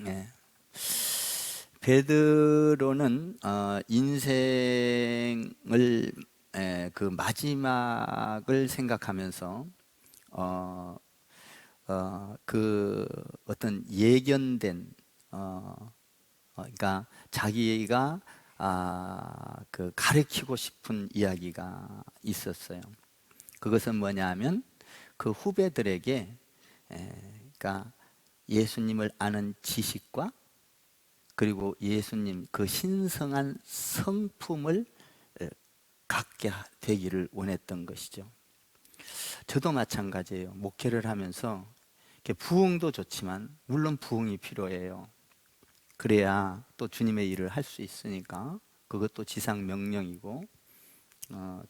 예. 베드로는 인생을 그 마지막을 생각하면서 그 어떤 예견된 그러니까 자기가 그 가르치고 싶은 이야기가 있었어요. 그것은 뭐냐면 그 후배들에게 그러니까 예수님을 아는 지식과 그리고 예수님 그 신성한 성품을 갖게 되기를 원했던 것이죠. 저도 마찬가지예요. 목회를 하면서 부흥도 좋지만 물론 부흥이 필요해요. 그래야 또 주님의 일을 할 수 있으니까 그것도 지상 명령이고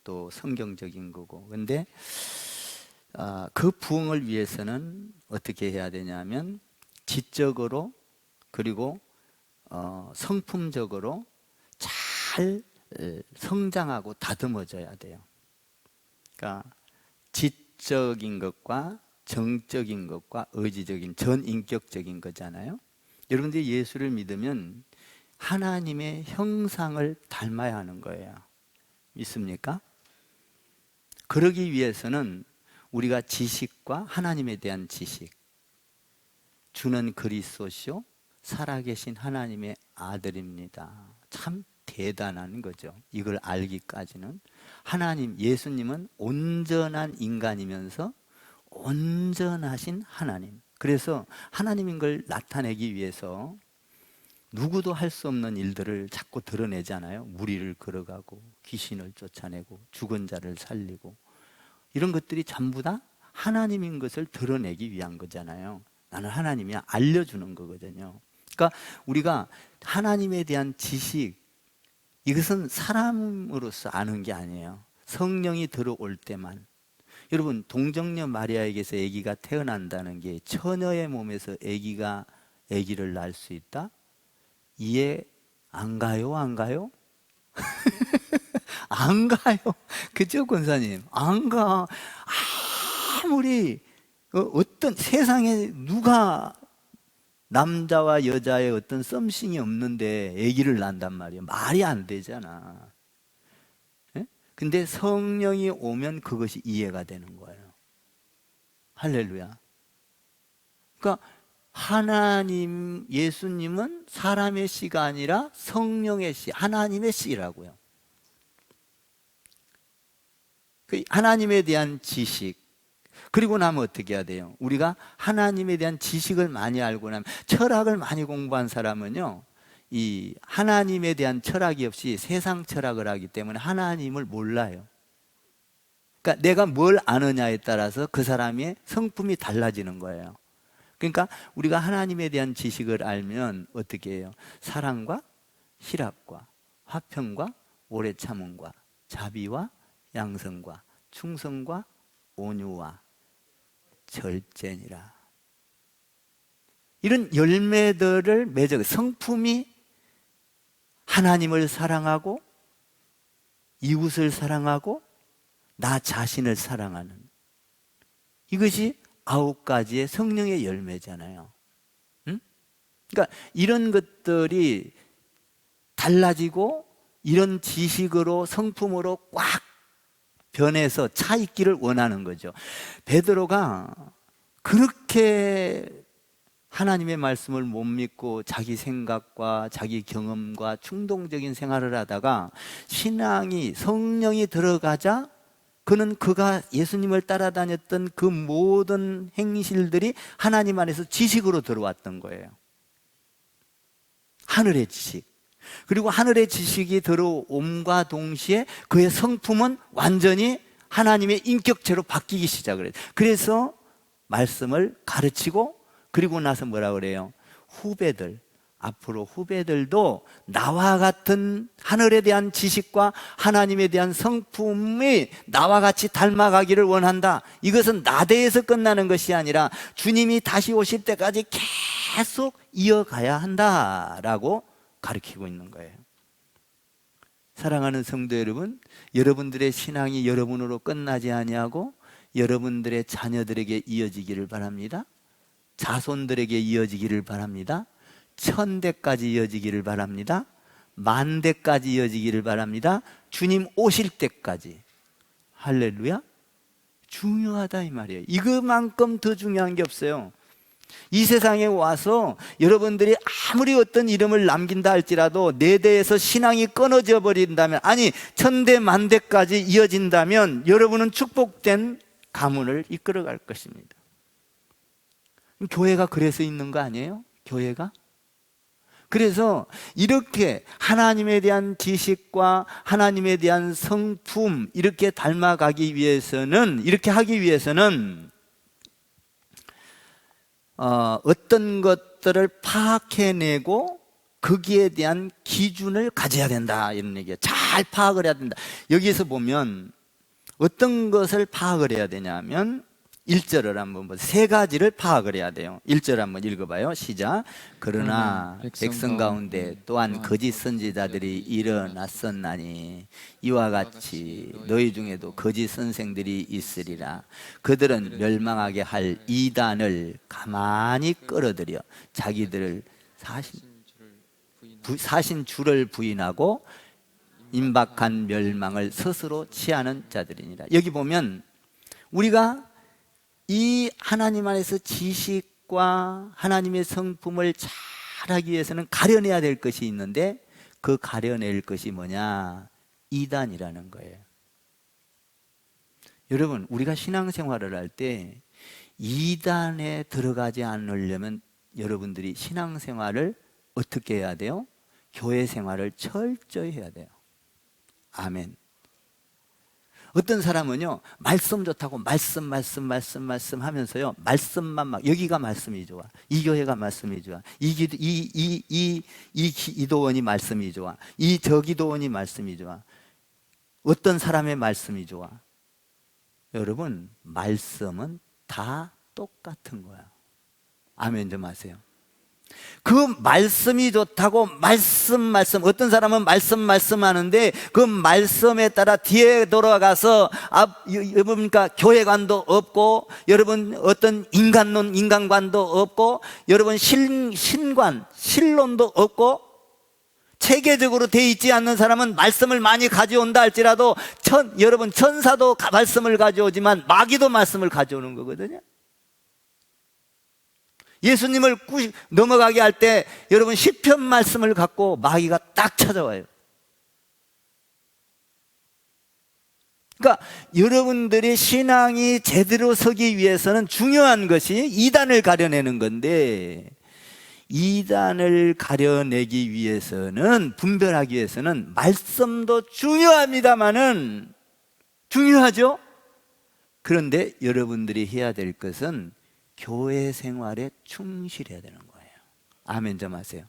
또 성경적인 거고. 근데 그 부흥을 위해서는 어떻게 해야 되냐면 지적으로 그리고 성품적으로 잘 성장하고 다듬어져야 돼요. 그러니까 지적인 것과 정적인 것과 의지적인 전인격적인 거잖아요. 여러분들이 예수를 믿으면 하나님의 형상을 닮아야 하는 거예요. 믿습니까? 그러기 위해서는 우리가 지식과 하나님에 대한 지식, 주는 그리스도시요 살아계신 하나님의 아들입니다. 참 대단한 거죠. 이걸 알기까지는. 하나님, 예수님은 온전한 인간이면서 온전하신 하나님. 그래서 하나님인 걸 나타내기 위해서 누구도 할 수 없는 일들을 자꾸 드러내잖아요. 무리를 걸어가고 귀신을 쫓아내고 죽은 자를 살리고, 이런 것들이 전부 다 하나님인 것을 드러내기 위한 거잖아요. 나는 하나님이야 알려주는 거거든요. 그러니까 우리가 하나님에 대한 지식, 이것은 사람으로서 아는 게 아니에요. 성령이 들어올 때만. 여러분, 동정녀 마리아에게서 아기가 태어난다는 게 처녀의 몸에서 아기를 낳을 수 있다? 이해 안 가요? 안 가요? 안 가요. 그죠, 권사님? 안 가. 아무리 어떤 세상에 누가 남자와 여자의 어떤 썸씽이 없는데 아기를 낳는단 말이에요. 말이 안 되잖아. 예? 근데 성령이 오면 그것이 이해가 되는 거예요. 할렐루야. 그러니까 하나님, 예수님은 사람의 씨가 아니라 성령의 씨, 하나님의 씨라고요. 그 하나님에 대한 지식, 그리고 나면 어떻게 해야 돼요? 우리가 하나님에 대한 지식을 많이 알고 나면, 철학을 많이 공부한 사람은요, 이 하나님에 대한 철학이 없이 세상 철학을 하기 때문에 하나님을 몰라요. 그러니까 내가 뭘 아느냐에 따라서 그 사람의 성품이 달라지는 거예요. 그러니까 우리가 하나님에 대한 지식을 알면 어떻게 해요? 사랑과 희락과 화평과 오래 참음과 자비와 양성과 충성과 온유와 절제니라. 이런 열매들을 맺어, 성품이 하나님을 사랑하고 이웃을 사랑하고 나 자신을 사랑하는, 이것이 9가지의 성령의 열매잖아요. 응? 그러니까 이런 것들이 달라지고 이런 지식으로 성품으로 꽉 변해서 차 있기를 원하는 거죠. 베드로가 그렇게 하나님의 말씀을 못 믿고 자기 생각과 자기 경험과 충동적인 생활을 하다가 신앙이, 성령이 들어가자 그는 그가 예수님을 따라다녔던 그 모든 행실들이 하나님 안에서 지식으로 들어왔던 거예요. 하늘의 지식. 그리고 하늘의 지식이 들어옴과 동시에 그의 성품은 완전히 하나님의 인격체로 바뀌기 시작을 해요. 그래서 말씀을 가르치고, 그리고 나서 뭐라 그래요? 후배들, 앞으로 후배들도 나와 같은 하늘에 대한 지식과 하나님에 대한 성품이 나와 같이 닮아가기를 원한다. 이것은 나대에서 끝나는 것이 아니라 주님이 다시 오실 때까지 계속 이어가야 한다라고 가르치고 있는 거예요. 사랑하는 성도 여러분, 여러분들의 신앙이 여러분으로 끝나지 아니하고 여러분들의 자녀들에게 이어지기를 바랍니다. 자손들에게 이어지기를 바랍니다. 1000대까지 이어지기를 바랍니다. 10,000대까지 이어지기를 바랍니다. 주님 오실 때까지. 할렐루야. 중요하다 이 말이에요. 이거만큼 더 중요한 게 없어요. 이 세상에 와서 여러분들이 아무리 어떤 이름을 남긴다 할지라도 내 대에서 신앙이 끊어져 버린다면, 아니 1000대 10,000대까지 이어진다면 여러분은 축복된 가문을 이끌어갈 것입니다. 교회가 그래서 있는 거 아니에요? 교회가? 그래서 이렇게 하나님에 대한 지식과 하나님에 대한 성품 이렇게 닮아가기 위해서는, 이렇게 하기 위해서는 어떤 것들을 파악해내고 거기에 대한 기준을 가져야 된다 이런 얘기예요. 잘 파악을 해야 된다. 여기에서 보면 어떤 것을 파악을 해야 되냐면 1절을 한번 보세요. 세 가지를 파악을 해야 돼요. 1절 한번 읽어봐요. 시작. 그러나 백성 가운데 또한 거짓 선지자들이 일어났었나니 이와 같이 너희 중에도 거짓 선생들이 있으리라. 그들은 멸망하게 할 이단을 가만히 끌어들여 자기들을 사신 주를 부인하고 임박한 멸망을 스스로 취하는 자들이니라. 여기 보면 우리가 이 하나님 안에서 지식과 하나님의 성품을 잘하기 위해서는 가려내야 될 것이 있는데, 그 가려낼 것이 뭐냐? 이단이라는 거예요. 여러분, 우리가 신앙생활을 할 때 이단에 들어가지 않으려면 여러분들이 신앙생활을 어떻게 해야 돼요? 교회 생활을 철저히 해야 돼요. 아멘. 어떤 사람은요, 말씀 좋다고 말씀 하면서요, 말씀만 막, 여기가 말씀이 좋아, 이 교회가 말씀이 좋아, 이 기도원이 말씀이 좋아, 저 기도원이 말씀이 좋아, 어떤 사람의 말씀이 좋아. 여러분, 말씀은 다 똑같은 거야. 아멘 좀 하세요. 그 말씀이 좋다고 말씀 어떤 사람은 말씀 하는데 그 말씀에 따라 뒤에 돌아가서 그러니까 교회관도 없고, 여러분 어떤 인간관도 없고, 여러분 신론도 없고, 체계적으로 돼 있지 않는 사람은 말씀을 많이 가져온다 할지라도 여러분 천사도 말씀을 가져오지만 마귀도 말씀을 가져오는 거거든요. 예수님을 넘어가게 할 때 여러분 시편 말씀을 갖고 마귀가 딱 찾아와요. 그러니까 여러분들이 신앙이 제대로 서기 위해서는 중요한 것이 이단을 가려내는 건데, 이단을 가려내기 위해서는, 분별하기 위해서는 말씀도 중요합니다마는, 중요하죠? 그런데 여러분들이 해야 될 것은 교회 생활에 충실해야 되는 거예요. 아멘 좀 하세요.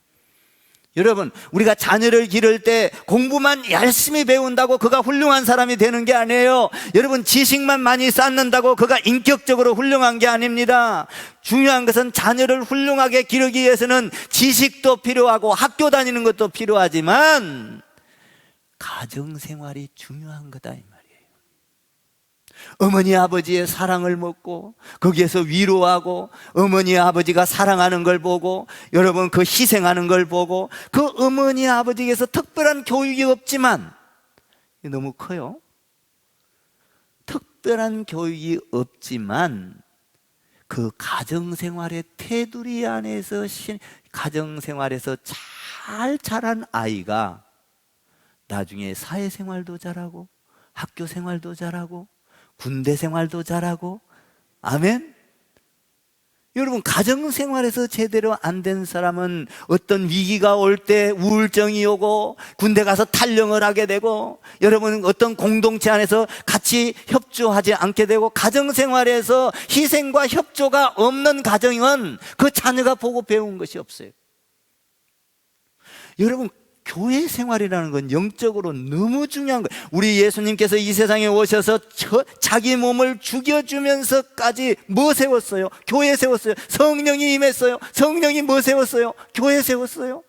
여러분, 우리가 자녀를 기를 때 공부만 열심히 배운다고 그가 훌륭한 사람이 되는 게 아니에요. 여러분, 지식만 많이 쌓는다고 그가 인격적으로 훌륭한 게 아닙니다. 중요한 것은 자녀를 훌륭하게 기르기 위해서는 지식도 필요하고 학교 다니는 것도 필요하지만 가정생활이 중요한 거다 이 말이에요. 어머니 아버지의 사랑을 먹고 거기에서 위로하고, 어머니 아버지가 사랑하는 걸 보고, 여러분 그 희생하는 걸 보고, 그 어머니 아버지에게서 특별한 교육이 없지만, 너무 커요. 특별한 교육이 없지만 그 가정생활의 테두리 안에서 가정생활에서 잘 자란 아이가 나중에 사회생활도 잘하고 학교생활도 잘하고 군대 생활도 잘하고. 아멘. 여러분, 가정생활에서 제대로 안 된 사람은 어떤 위기가 올 때 우울증이 오고, 군대 가서 탈영을 하게 되고, 여러분 어떤 공동체 안에서 같이 협조하지 않게 되고, 가정생활에서 희생과 협조가 없는 가정은 그 자녀가 보고 배운 것이 없어요. 여러분, 교회 생활이라는 건 영적으로 너무 중요한 거예요. 우리 예수님께서 이 세상에 오셔서 자기 몸을 죽여주면서까지 뭐 세웠어요? 교회 세웠어요. 성령이 임했어요. 성령이 뭐 세웠어요? 교회 세웠어요.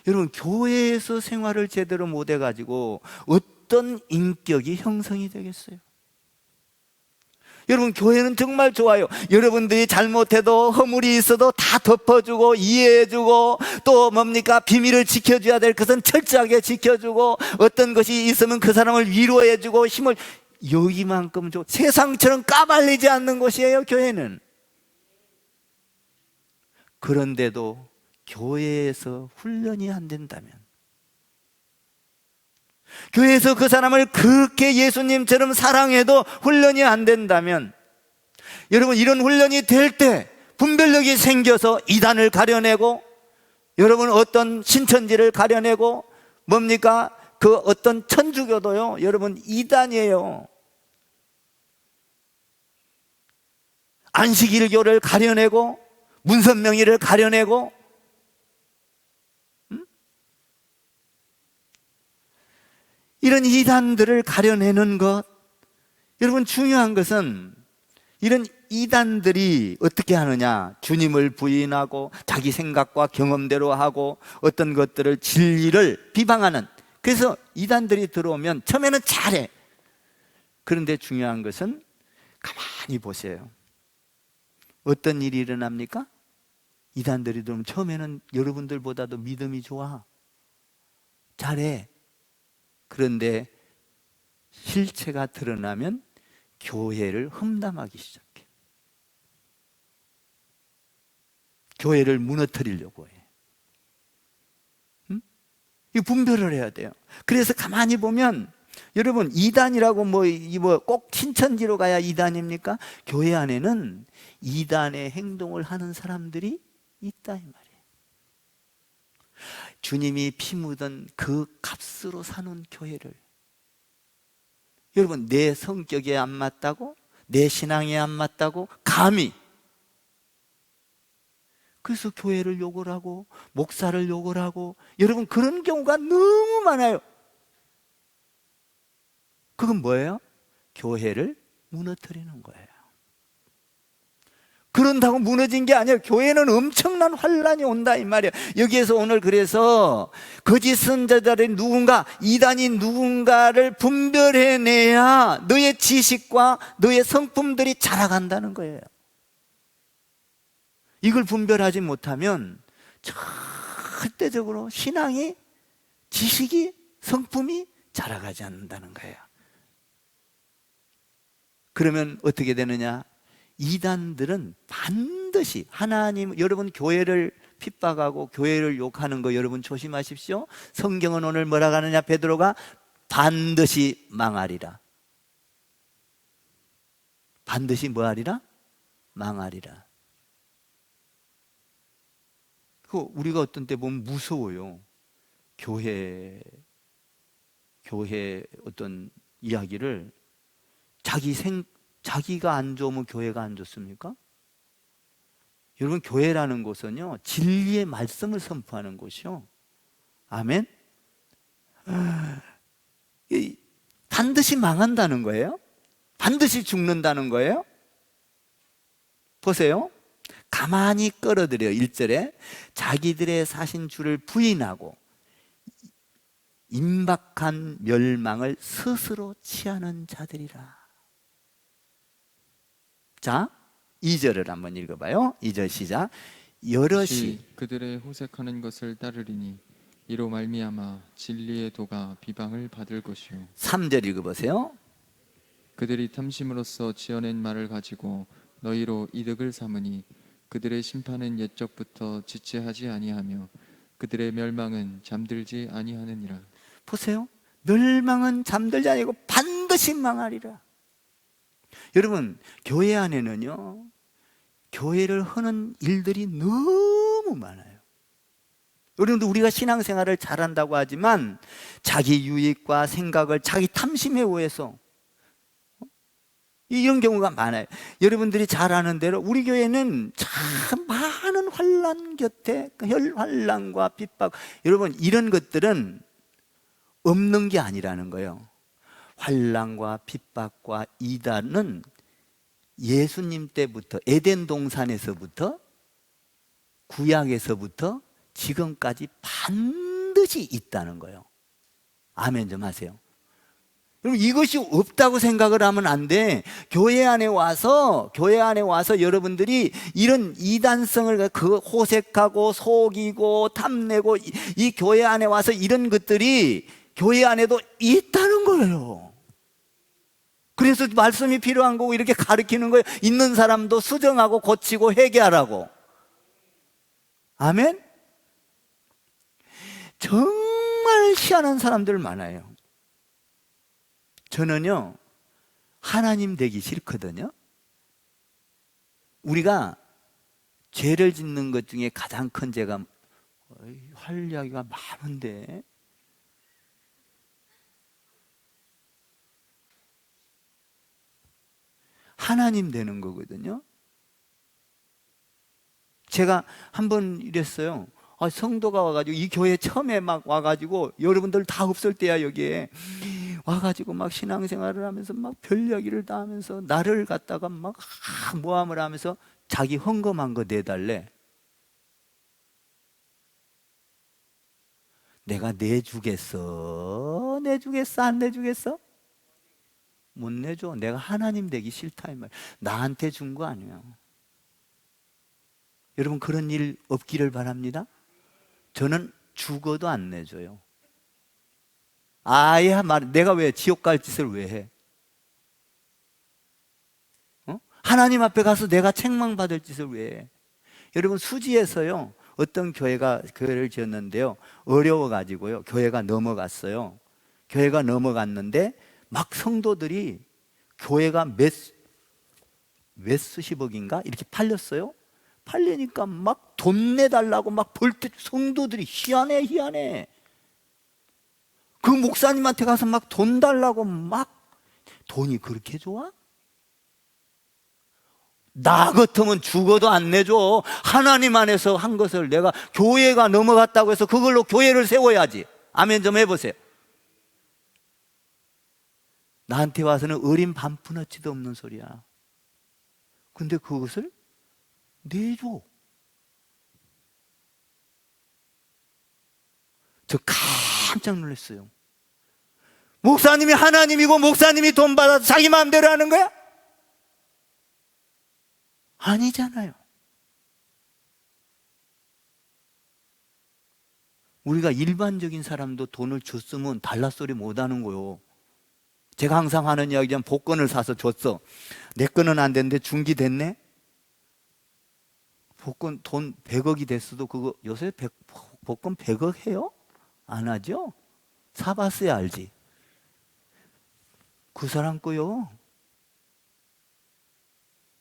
여러분, 교회에서 생활을 제대로 못 해가지고 어떤 인격이 형성이 되겠어요? 여러분, 교회는 정말 좋아요. 여러분들이 잘못해도 허물이 있어도 다 덮어주고 이해해주고, 또 뭡니까? 비밀을 지켜줘야 될 것은 철저하게 지켜주고, 어떤 것이 있으면 그 사람을 위로해주고 힘을, 여기만큼 세상처럼 까발리지 않는 곳이에요, 교회는. 그런데도 교회에서 훈련이 안 된다면, 교회에서 그 사람을 그렇게 예수님처럼 사랑해도 훈련이 안 된다면, 여러분, 이런 훈련이 될 때 분별력이 생겨서 이단을 가려내고, 여러분 어떤 신천지를 가려내고, 뭡니까? 그 어떤 천주교도요, 여러분 이단이에요. 안식일교를 가려내고, 문선명의를 가려내고, 이런 이단들을 가려내는 것, 여러분 중요한 것은 이런 이단들이 어떻게 하느냐, 주님을 부인하고 자기 생각과 경험대로 하고 어떤 것들을, 진리를 비방하는, 그래서 이단들이 들어오면 처음에는 잘해. 그런데 중요한 것은 가만히 보세요. 어떤 일이 일어납니까? 이단들이 들어오면 처음에는 여러분들보다도 믿음이 좋아, 잘해. 그런데 실체가 드러나면 교회를 험담하기 시작해. 교회를 무너뜨리려고 해. 이 분별을 해야 돼요. 그래서 가만히 보면, 여러분, 이단이라고 꼭 신천지로 가야 이단입니까? 교회 안에는 이단의 행동을 하는 사람들이 있다, 이 말이에요. 주님이 피 묻은 그 값으로 사는 교회를, 여러분, 내 성격에 안 맞다고, 내 신앙에 안 맞다고 감히, 그래서 교회를 욕을 하고 목사를 욕을 하고, 여러분 그런 경우가 너무 많아요. 그건 뭐예요? 교회를 무너뜨리는 거예요. 그런다고 무너진 게 아니에요. 교회는 엄청난 환란이 온다, 이 말이에요. 여기에서 오늘 그래서 거짓 선지자들이 누군가, 이단이 누군가를 분별해내야 너의 지식과 너의 성품들이 자라간다는 거예요. 이걸 분별하지 못하면 절대적으로 신앙이, 지식이, 성품이 자라가지 않는다는 거예요. 그러면 어떻게 되느냐? 이단들은 반드시 하나님, 여러분 교회를 핍박하고 교회를 욕하는 거 여러분 조심하십시오. 성경은 오늘 뭐라고 하느냐? 베드로가 반드시 망하리라. 반드시 뭐하리라? 망하리라. 우리가 어떤 때 보면 무서워요. 교회 어떤 이야기를, 자기가 안 좋으면 교회가 안 좋습니까? 여러분, 교회라는 곳은요, 진리의 말씀을 선포하는 곳이요. 아멘? 반드시 망한다는 거예요? 반드시 죽는다는 거예요? 보세요. 가만히 끌어들여요. 1절에 자기들의 사신 주를 부인하고 임박한 멸망을 스스로 취하는 자들이라. 자, 2절을 한번 읽어봐요. 2절 시작. 여럿이 그들의 호색하는 것을 따르리니 이로 말미암아 진리의 도가 비방을 받을 것이요. 3절 읽어보세요. 그들이 탐심으로써 지어낸 말을 가지고 너희로 이득을 삼으니 그들의 심판은 옛적부터 지체하지 아니하며 그들의 멸망은 잠들지 아니하느니라. 보세요. 멸망은 잠들지 아니고 반드시 망하리라. 여러분, 교회 안에는요, 교회를 하는 일들이 너무 많아요. 여러분도 우리가 신앙생활을 잘한다고 하지만 자기 유익과 생각을 자기 탐심에 의해서 이런 경우가 많아요. 여러분들이 잘 아는 대로 우리 교회는 참 많은 환난 곁에 혈환난과 핍박, 여러분 이런 것들은 없는 게 아니라는 거예요. 환난과 핍박과 이단은 예수님 때부터, 에덴 동산에서부터, 구약에서부터 지금까지 반드시 있다는 거예요. 아멘 좀 하세요. 여러분, 이것이 없다고 생각을 하면 안 돼. 교회 안에 와서 여러분들이 이런 이단성을 호색하고 속이고 탐내고 이 교회 안에 와서 이런 것들이 교회 안에도 있다는 거예요. 그래서 말씀이 필요한 거고 이렇게 가르치는 거예요. 있는 사람도 수정하고 고치고 회개하라고. 아멘? 정말 희한한 사람들 많아요. 저는요, 하나님 되기 싫거든요. 우리가 죄를 짓는 것 중에 가장 큰 죄가, 할 이야기가 많은데, 하나님 되는 거거든요. 제가 한번 이랬어요. 성도가 와가지고, 이 교회 처음에 막 와가지고, 여러분들 다 없을 때야, 여기에. 와가지고 막 신앙생활을 하면서 막 별 이야기를 다 하면서, 나를 갖다가 막 모함을 하면서 자기 헌금한 거 내달래. 내가 내주겠어? 안 내주겠어? 못 내줘. 내가 하나님 되기 싫다 이 말. 나한테 준 거 아니에요. 여러분, 그런 일 없기를 바랍니다. 저는 죽어도 안 내줘요. 아예 내가 왜 지옥 갈 짓을 왜 해? 하나님 앞에 가서 내가 책망받을 짓을 왜 해? 여러분, 수지에서요, 어떤 교회를 지었는데요, 어려워가지고요, 교회가 넘어갔어요. 교회가 넘어갔는데 막 성도들이 교회가 몇 수십억인가 이렇게 팔렸어요. 팔리니까 막 돈 내달라고 막 성도들이 희한해. 그 목사님한테 가서 막 돈 달라고 막. 돈이 그렇게 좋아? 나 같으면 죽어도 안 내줘. 하나님 안에서 한 것을 내가, 교회가 넘어갔다고 해서 그걸로 교회를 세워야지. 아멘 좀 해보세요. 나한테 와서는 어린 반푼어치도 없는 소리야. 근데 그것을 내줘. 저 깜짝 놀랐어요. 목사님이 하나님이고 목사님이 돈 받아서 자기 마음대로 하는 거야? 아니잖아요. 우리가 일반적인 사람도 돈을 줬으면 달라소리 못 하는 거요. 제가 항상 하는 이야기는 복권을 사서 줬어. 내 거는 안 됐는데 중기 됐네? 복권 돈 100억이 됐어도 그거 요새 복권 100억 해요? 안 하죠? 사봤어야 알지. 그 사람 거요.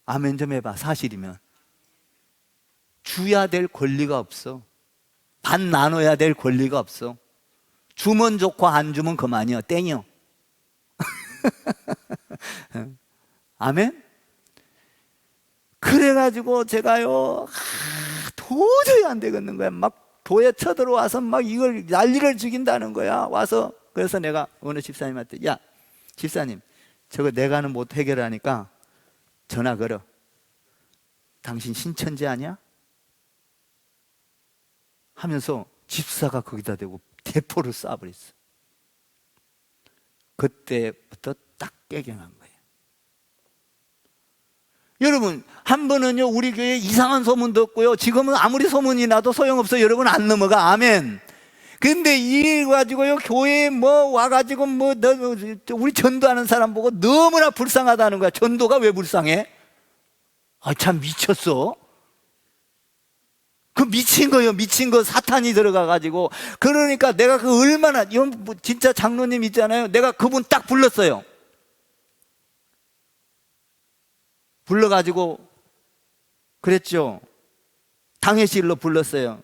아멘 좀 해봐. 사실이면. 주야 될 권리가 없어. 반 나눠야 될 권리가 없어. 주면 좋고 안 주면 그만이요. 땡이요. 아멘? 그래가지고 제가요, 도저히 안 되겠는 거야. 막 도에 쳐들어와서 막 이걸 난리를 죽인다는 거야. 와서. 그래서 내가 어느 집사님한테, 야, 집사님, 저거 내가는 못 해결하니까 전화 걸어. 당신 신천지 아니야? 하면서 집사가 거기다 대고 대포를 쏴버렸어. 그때부터 딱 깨갱한 거예요. 여러분, 한 번은요, 우리 교회에 이상한 소문 듣고요, 지금은 아무리 소문이 나도 소용없어. 여러분, 안 넘어가. 아멘. 근데 이래 가지고요, 교회에 와가지고 우리 전도하는 사람 보고 너무나 불쌍하다는 거야. 전도가 왜 불쌍해? 참 미쳤어. 그 미친 거예요. 미친 거. 사탄이 들어가가지고. 그러니까 내가 그 얼마나, 진짜 장로님 있잖아요. 내가 그분 딱 불렀어요. 불러가지고 그랬죠. 당회실로 불렀어요.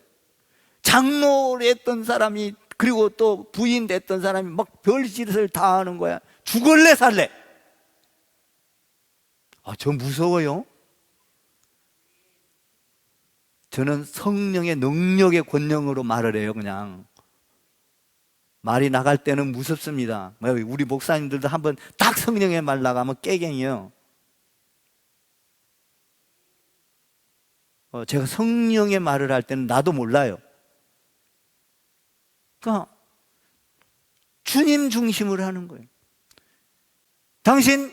장로를 했던 사람이, 그리고 또 부인 됐던 사람이 막 별짓을 다 하는 거야. 죽을래 살래? 저 무서워요. 저는 성령의 능력의 권능으로 말을 해요. 그냥 말이 나갈 때는 무섭습니다. 우리 목사님들도 한번 딱 성령의 말 나가면 깨갱이요. 제가 성령의 말을 할 때는 나도 몰라요. 그러니까 주님 중심으로 하는 거예요. 당신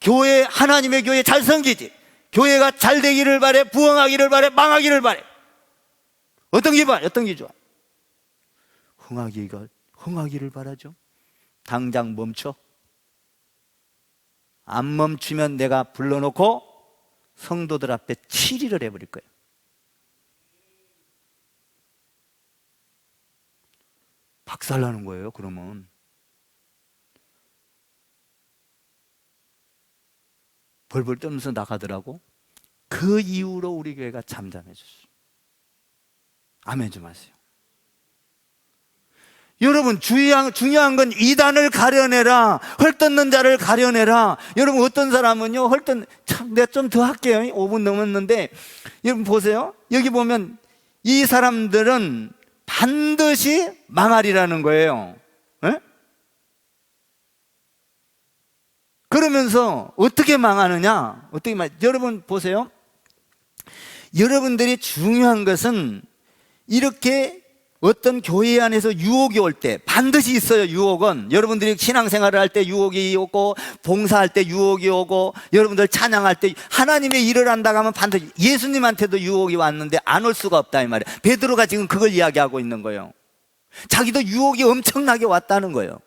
교회, 하나님의 교회 잘 섬기지? 교회가 잘 되기를 바래? 부흥하기를 바래? 망하기를 바래? 어떤 게 좋아? 어떤 게 좋아? 흥하기를 바라죠. 당장 멈춰. 안 멈추면 내가 불러놓고 성도들 앞에 치리를 해버릴 거예요. 박살나는 거예요. 그러면 벌벌 떨면서 나가더라고. 그 이후로 우리 교회가 잠잠해졌어요. 아멘 좀 하세요. 여러분, 중요한 건 이단을 가려내라, 헐뜯는 자를 가려내라. 여러분, 어떤 사람은요, 참, 내가 좀 더 할게요. 5분 넘었는데, 여러분 보세요. 여기 보면 이 사람들은 반드시 망하리라는 거예요. 에? 그러면서 어떻게 망하느냐? 여러분 보세요. 여러분들이 중요한 것은 이렇게 어떤 교회 안에서 유혹이 올 때 반드시 있어요. 유혹은 여러분들이 신앙생활을 할 때 유혹이 오고, 봉사할 때 유혹이 오고, 여러분들 찬양할 때 하나님의 일을 한다고 하면 반드시, 예수님한테도 유혹이 왔는데 안 올 수가 없다 이 말이에요. 베드로가 지금 그걸 이야기하고 있는 거예요. 자기도 유혹이 엄청나게 왔다는 거예요.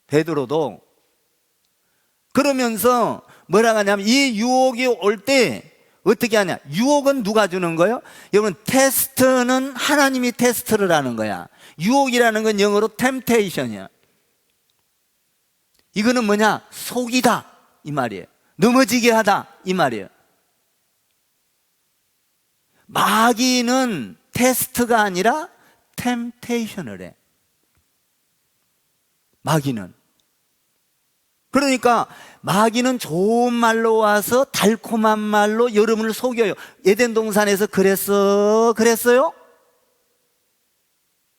베드로도. 그러면서 뭐라고 하냐면 이 유혹이 올 때 어떻게 하냐? 유혹은 누가 주는 거예요? 여러분, 테스트는 하나님이 테스트를 하는 거야. 유혹이라는 건 영어로 temptation이야. 이거는 뭐냐? 속이다 이 말이에요. 넘어지게 하다 이 말이에요. 마귀는 테스트가 아니라 temptation을 해. 마귀는. 그러니까 마귀는 좋은 말로 와서 달콤한 말로 여러분을 속여요. 에덴 동산에서 그랬어요?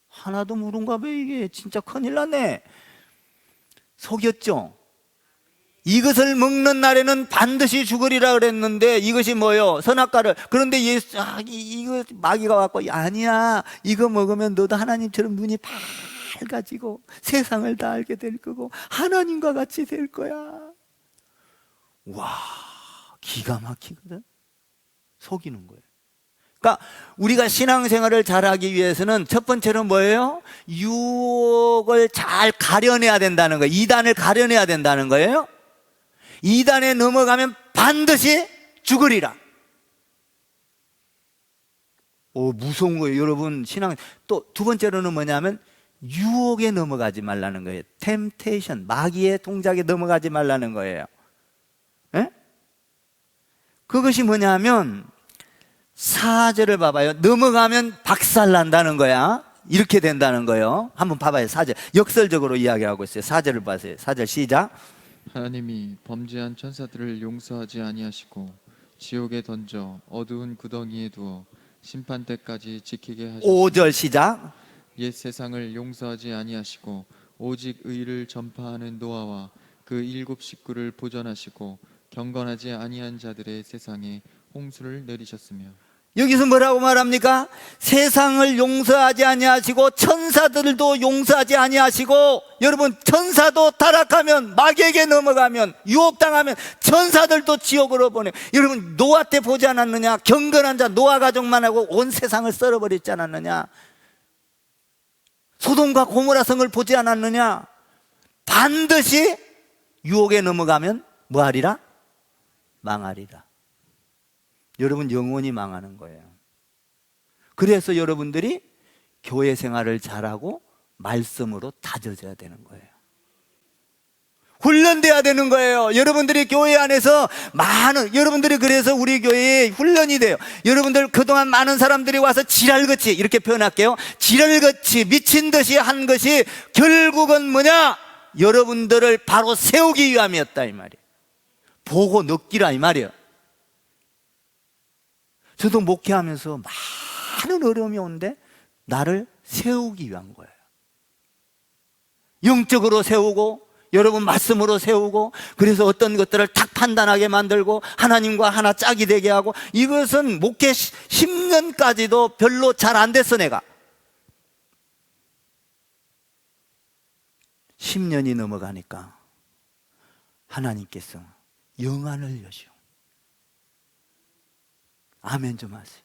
하나도 모른가 봐. 이게 진짜 큰일 났네. 속였죠. 이것을 먹는 날에는 반드시 죽으리라 그랬는데 이것이 뭐예요? 선악과를. 그런데 이거 마귀가 왔고, 아니야, 이거 먹으면 너도 하나님처럼 눈이 밝아지고 세상을 다 알게 될 거고 하나님과 같이 될 거야. 와, 기가 막히거든. 속이는 거예요. 그러니까 우리가 신앙생활을 잘하기 위해서는 첫 번째로 뭐예요? 유혹을 잘 가려내야 된다는 거예요. 이단을 가려내야 된다는 거예요. 이단에 넘어가면 반드시 죽으리라. 무서운 거예요. 여러분, 신앙. 또 두 번째로는 뭐냐면 유혹에 넘어가지 말라는 거예요. temptation, 마귀의 동작에 넘어가지 말라는 거예요. 에? 그것이 뭐냐면 4절을 봐봐요. 넘어가면 박살난다는 거야. 이렇게 된다는 거예요. 한번 봐봐요. 4절 역설적으로 이야기하고 있어요. 4절을 봐세요. 4절 시작. 하나님이 범죄한 천사들을 용서하지 아니하시고 지옥에 던져 어두운 구덩이에 두어 심판 때까지 지키게 하셨으니 5절 시작. 옛 세상을 용서하지 아니하시고 오직 의를 전파하는 노아와 그 7 식구를 보전하시고 경건하지 아니한 자들의 세상에 홍수를 내리셨으며. 여기서 뭐라고 말합니까? 세상을 용서하지 아니하시고 천사들도 용서하지 아니하시고. 여러분, 천사도 타락하면, 마귀에게 넘어가면, 유혹당하면 천사들도 지옥으로 보내. 여러분, 노아 때 보지 않았느냐? 경건한 자 노아 가족만 하고 온 세상을 썰어버리지 않았느냐? 소돔과 고모라 성을 보지 않았느냐? 반드시 유혹에 넘어가면 뭐하리라? 망하리라. 여러분, 영원히 망하는 거예요. 그래서 여러분들이 교회 생활을 잘하고 말씀으로 다져져야 되는 거예요. 훈련돼야 되는 거예요. 여러분들이 교회 안에서 여러분들이 그래서 우리 교회에 훈련이 돼요. 여러분들 그동안 많은 사람들이 와서 지랄같이, 이렇게 표현할게요. 지랄같이 미친 듯이 한 것이 결국은 뭐냐? 여러분들을 바로 세우기 위함이었다 이 말이에요. 보고 느끼라 이 말이에요. 저도 목회하면서 많은 어려움이 오는데 나를 세우기 위한 거예요. 영적으로 세우고, 여러분 말씀으로 세우고, 그래서 어떤 것들을 딱 판단하게 만들고 하나님과 하나 짝이 되게 하고. 이것은 목회 10년까지도 별로 잘 안 됐어. 내가 10년이 넘어가니까 하나님께서 영안을 여시오. 아멘 좀 하세요.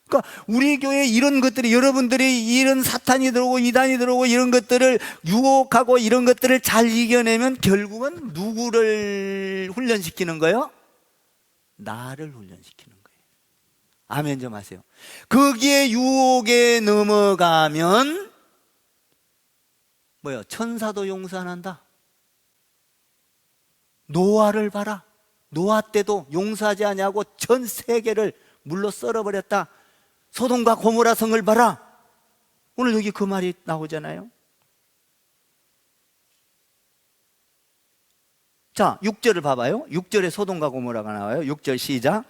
그러니까 우리 교회에 이런 것들이, 여러분들이 이런 사탄이 들어오고 이단이 들어오고 이런 것들을 유혹하고 이런 것들을 잘 이겨내면 결국은 누구를 훈련시키는 거예요? 나를 훈련시키는 거예요. 아멘 좀 하세요. 거기에 유혹에 넘어가면 뭐요? 천사도 용서 안 한다. 노아를 봐라. 노아 때도 용서하지 아니하고 전 세계를 물로 썰어버렸다. 소돔과 고모라 성을 봐라. 오늘 여기 그 말이 나오잖아요. 자, 6절을 봐봐요. 6절에 소돔과 고모라가 나와요. 6절 시작.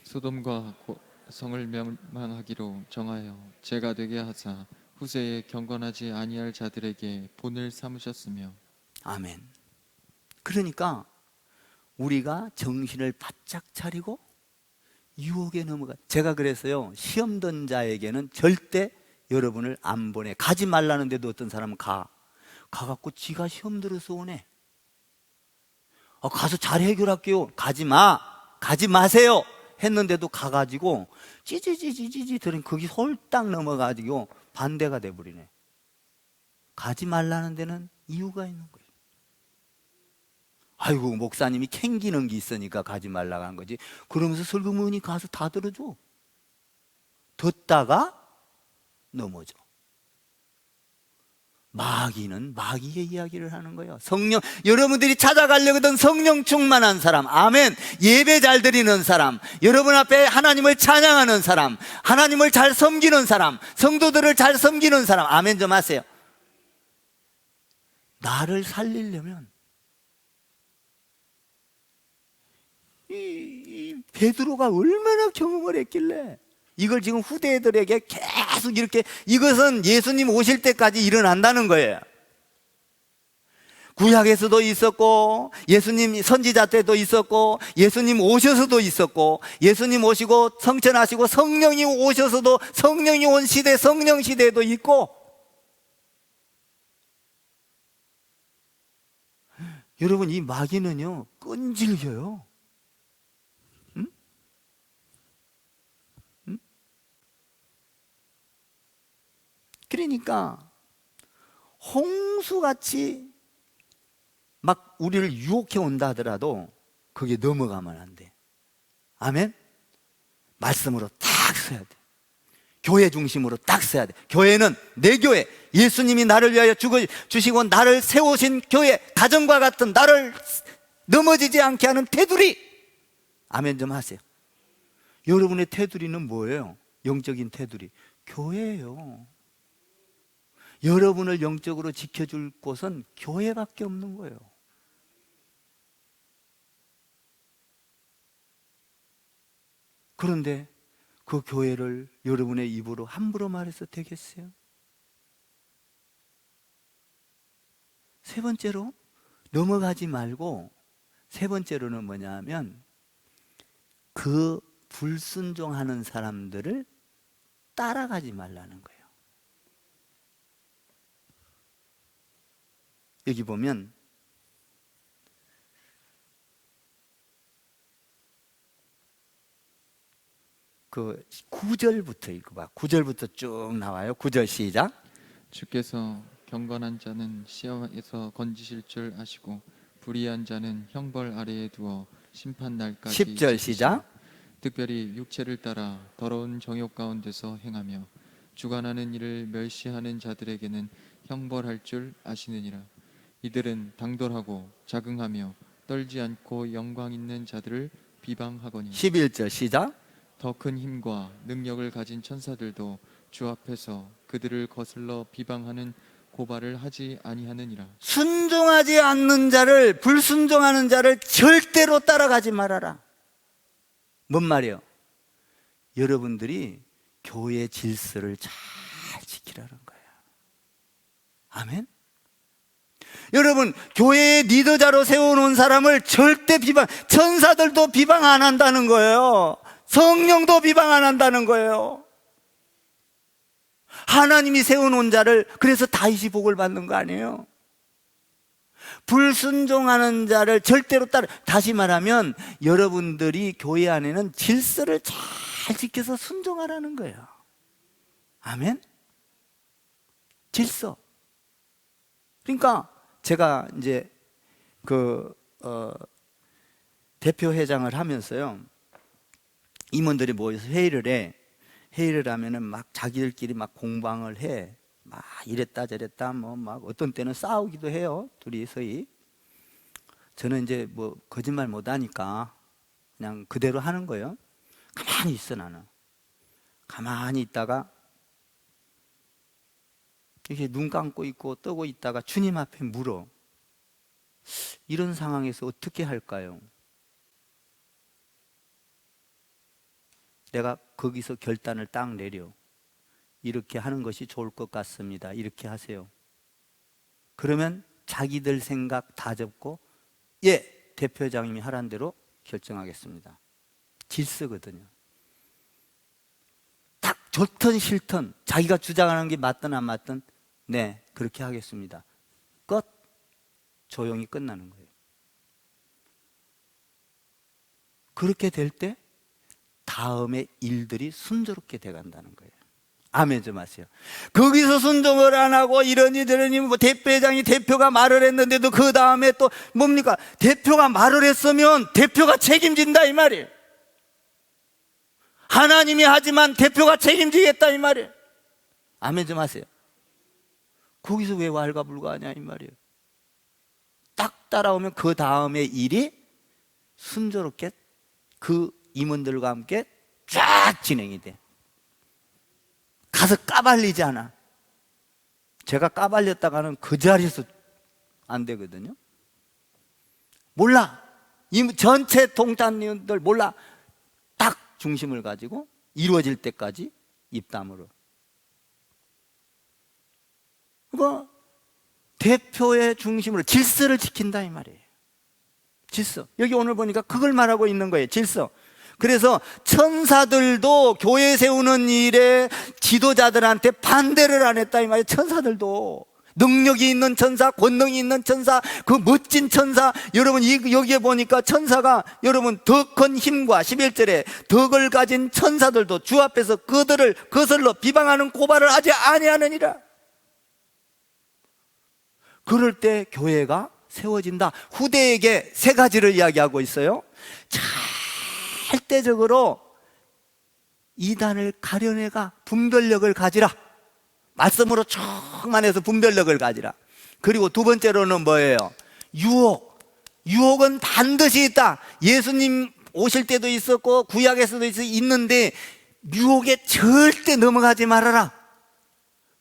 소돔과 성을 멸망하기로 정하여 죄가 되게 하사 후세에 경건하지 아니할 자들에게 본을 삼으셨으며. 아멘. 그러니까 우리가 정신을 바짝 차리고 유혹에 넘어가. 제가 그래서요, 시험 든 자에게는 절대 여러분을 안 보내. 가지 말라는데도 어떤 사람은 가갖고 지가 시험 들어서 오네. 가서 잘 해결할게요. 가지 마세요 했는데도 가가지고 찌지지지지지 들은 거기 홀딱 넘어가지고 반대가 돼버리네. 가지 말라는 데는 이유가 있는 거예요. 아이고, 목사님이 캥기는 게 있으니까 가지 말라고 한 거지. 그러면서 슬그머니 가서 다 들어줘. 듣다가 넘어져. 마귀는 마귀의 이야기를 하는 거예요. 성령, 여러분들이 찾아가려거든 성령 충만한 사람, 아멘. 예배 잘 드리는 사람, 여러분 앞에 하나님을 찬양하는 사람, 하나님을 잘 섬기는 사람, 성도들을 잘 섬기는 사람, 아멘 좀 하세요. 나를 살리려면 이 베드로가 얼마나 경험을 했길래 이걸 지금 후대들에게 계속 이렇게, 이것은 예수님 오실 때까지 일어난다는 거예요. 구약에서도 있었고, 예수님 선지자 때도 있었고, 예수님 오셔서도 있었고, 예수님 오시고 성천하시고 성령이 오셔서도, 성령이 온 시대, 성령 시대도 있고. 여러분, 이 마귀는요 끈질겨요. 그러니까 홍수같이 막 우리를 유혹해 온다 하더라도 거기에 넘어가면 안 돼. 아멘? 말씀으로 딱 서야 돼. 교회 중심으로 딱 서야 돼. 교회는 내 교회, 예수님이 나를 위하여 주시고 나를 세우신 교회, 가정과 같은 나를 넘어지지 않게 하는 테두리. 아멘 좀 하세요. 여러분의 테두리는 뭐예요? 영적인 테두리, 교회예요. 여러분을 영적으로 지켜줄 곳은 교회밖에 없는 거예요. 그런데 그 교회를 여러분의 입으로 함부로 말해서 되겠어요? 세 번째로 넘어가지 말고, 세 번째로는 뭐냐 하면 그 불순종하는 사람들을 따라가지 말라는 거예요. 여기 보면 그 9절부터 읽어봐. 9절부터 쭉 나와요. 9절 시작. 주께서 경건한 자는 시험에서 건지실 줄 아시고 불의한 자는 형벌 아래에 두어 심판 날까지 10절 시작. 특별히 육체를 따라 더러운 정욕 가운데서 행하며 주관하는 일을 멸시하는 자들에게는 형벌할 줄 아시느니라. 이들은 당돌하고 자긍하며 떨지 않고 영광 있는 자들을 비방하거니 11절 시작. 더 큰 힘과 능력을 가진 천사들도 주 앞에서 그들을 거슬러 비방하는 고발을 하지 아니하느니라. 순종하지 않는 자를, 불순종하는 자를 절대로 따라가지 말아라. 뭔 말이에요? 여러분들이 교회 질서를 잘 지키라는 거예요. 아멘? 여러분, 교회의 리더자로 세워놓은 사람을 절대 천사들도 비방 안 한다는 거예요. 성령도 비방 안 한다는 거예요. 하나님이 세워놓은 자를, 그래서 다윗이 복을 받는 거 아니에요? 불순종하는 자를 절대로 따라. 다시 말하면 여러분들이 교회 안에는 질서를 잘 지켜서 순종하라는 거예요. 아멘? 질서. 그러니까 제가 이제 대표 회장을 하면서요, 임원들이 모여서 회의를 하면은 막 자기들끼리 막 공방을 해. 막 이랬다 저랬다 뭐 막 어떤 때는 싸우기도 해요, 둘이서이. 저는 이제 뭐 거짓말 못 하니까 그냥 그대로 하는 거예요. 가만히 있어. 나는 가만히 있다가 이렇게 눈 감고 있고 뜨고 있다가 주님 앞에 물어. 이런 상황에서 어떻게 할까요? 내가 거기서 결단을 딱 내려. 이렇게 하는 것이 좋을 것 같습니다. 이렇게 하세요. 그러면 자기들 생각 다 접고, 예, 대표장님이 하라는 대로 결정하겠습니다. 질서거든요. 딱 좋든 싫든 자기가 주장하는 게 맞든 안 맞든, 네, 그렇게 하겠습니다. 끝. 조용히 끝나는 거예요. 그렇게 될 때 다음에 일들이 순조롭게 돼간다는 거예요. 아멘 좀 하세요. 거기서 순종을 안 하고 이러니 저러니 뭐 대표가 말을 했는데도 그 다음에 또 뭡니까? 대표가 말을 했으면 대표가 책임진다 이 말이에요. 하나님이 하지만 대표가 책임지겠다 이 말이에요. 아멘 좀 하세요. 거기서 왜 왈가불가하냐 이 말이에요. 딱 따라오면 그 다음에 일이 순조롭게 그 임원들과 함께 쫙 진행이 돼. 가서 까발리지 않아. 제가 까발렸다가는 그 자리에서 안 되거든요. 몰라. 전체 동탄위원들 몰라. 딱 중심을 가지고 이루어질 때까지 입담으로. 그거 대표의 중심으로 질서를 지킨다 이 말이에요. 질서. 여기 오늘 보니까 그걸 말하고 있는 거예요. 질서. 그래서 천사들도 교회 세우는 일에 지도자들한테 반대를 안 했다 이 말이에요. 천사들도 능력이 있는 천사, 권능이 있는 천사, 그 멋진 천사. 여러분 여기에 보니까 천사가 여러분 더 큰 힘과 11절에 덕을 가진 천사들도 주 앞에서 그들을 거슬러 비방하는 고발을 하지 아니하느니라. 그럴 때 교회가 세워진다. 후대에게 세 가지를 이야기하고 있어요. 절대적으로 이단을 가려내가 분별력을 가지라. 말씀으로 충만해서 분별력을 가지라. 그리고 두 번째로는 뭐예요? 유혹은 반드시 있다. 예수님 오실 때도 있었고 구약에서도 있는데 유혹에 절대 넘어가지 말아라.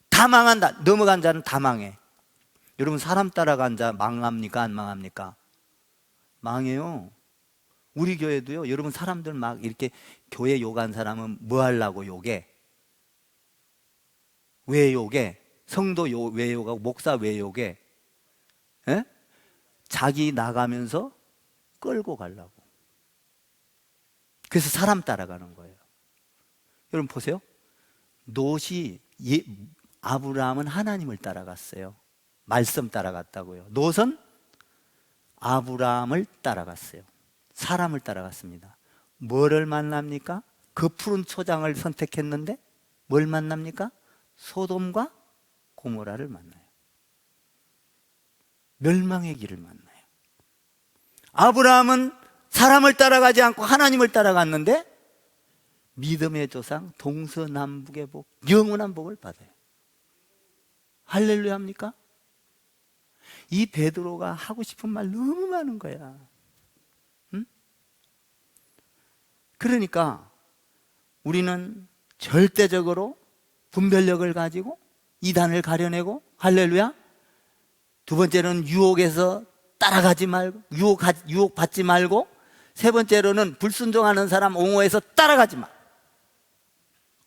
다 망한다. 넘어간 자는 다 망해. 여러분 사람 따라간 자 망합니까? 안 망합니까? 망해요. 우리 교회도요. 여러분 사람들 막 이렇게 교회 욕한 사람은 뭐 하려고 욕해? 왜 욕해? 성도 왜 욕하고 목사 왜 욕해? 에? 자기 나가면서 끌고 가려고. 그래서 사람 따라가는 거예요. 여러분 보세요. 롯이 아브라함은 하나님을 따라갔어요. 말씀 따라갔다고요. 롯은 아브라함을 따라갔어요. 사람을 따라갔습니다. 뭐를 만납니까? 그 푸른 초장을 선택했는데 뭘 만납니까? 소돔과 고모라를 만나요. 멸망의 길을 만나요. 아브라함은 사람을 따라가지 않고 하나님을 따라갔는데 믿음의 조상 동서남북의 복, 영원한 복을 받아요. 할렐루야 합니까? 이 베드로가 하고 싶은 말 너무 많은 거야. 응? 그러니까 우리는 절대적으로 분별력을 가지고 이단을 가려내고, 할렐루야. 두 번째는 유혹에서 따라가지 말고, 유혹받지 말고, 세 번째로는 불순종하는 사람 옹호해서 따라가지 마.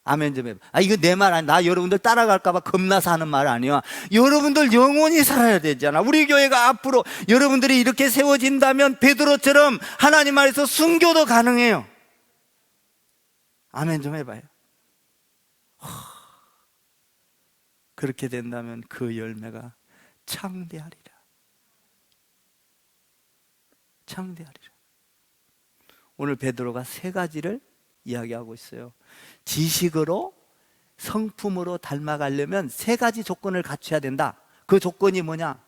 아멘 좀 해봐. 이거 내 말 아니야. 나 여러분들 따라갈까봐 겁나서 하는 말 아니야. 여러분들 영원히 살아야 되잖아. 우리 교회가 앞으로 여러분들이 이렇게 세워진다면 베드로처럼 하나님 안에서 순교도 가능해요. 아멘 좀 해봐요. 그렇게 된다면 그 열매가 창대하리라. 창대하리라. 오늘 베드로가 세 가지를 이야기하고 있어요. 지식으로 성품으로 닮아가려면 세 가지 조건을 갖춰야 된다. 그 조건이 뭐냐?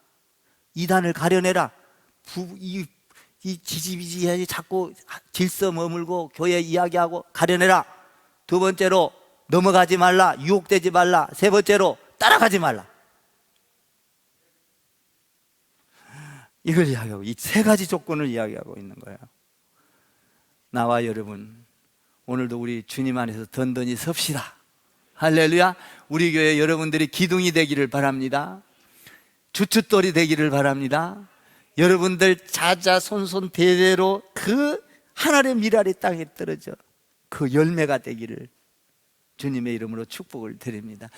이단을 가려내라. 이 지지비지해야지 자꾸 질서 머물고 교회 이야기하고 가려내라. 두 번째로 넘어가지 말라. 유혹되지 말라. 세 번째로 따라가지 말라. 이걸 이야기하고, 이 세 가지 조건을 이야기하고 있는 거예요. 나와 여러분, 오늘도 우리 주님 안에서 든든히 섭시다. 할렐루야. 우리 교회 여러분들이 기둥이 되기를 바랍니다. 주춧돌이 되기를 바랍니다. 여러분들 자자손손 대대로 그 하나님의 미랄이 땅에 떨어져 그 열매가 되기를 주님의 이름으로 축복을 드립니다.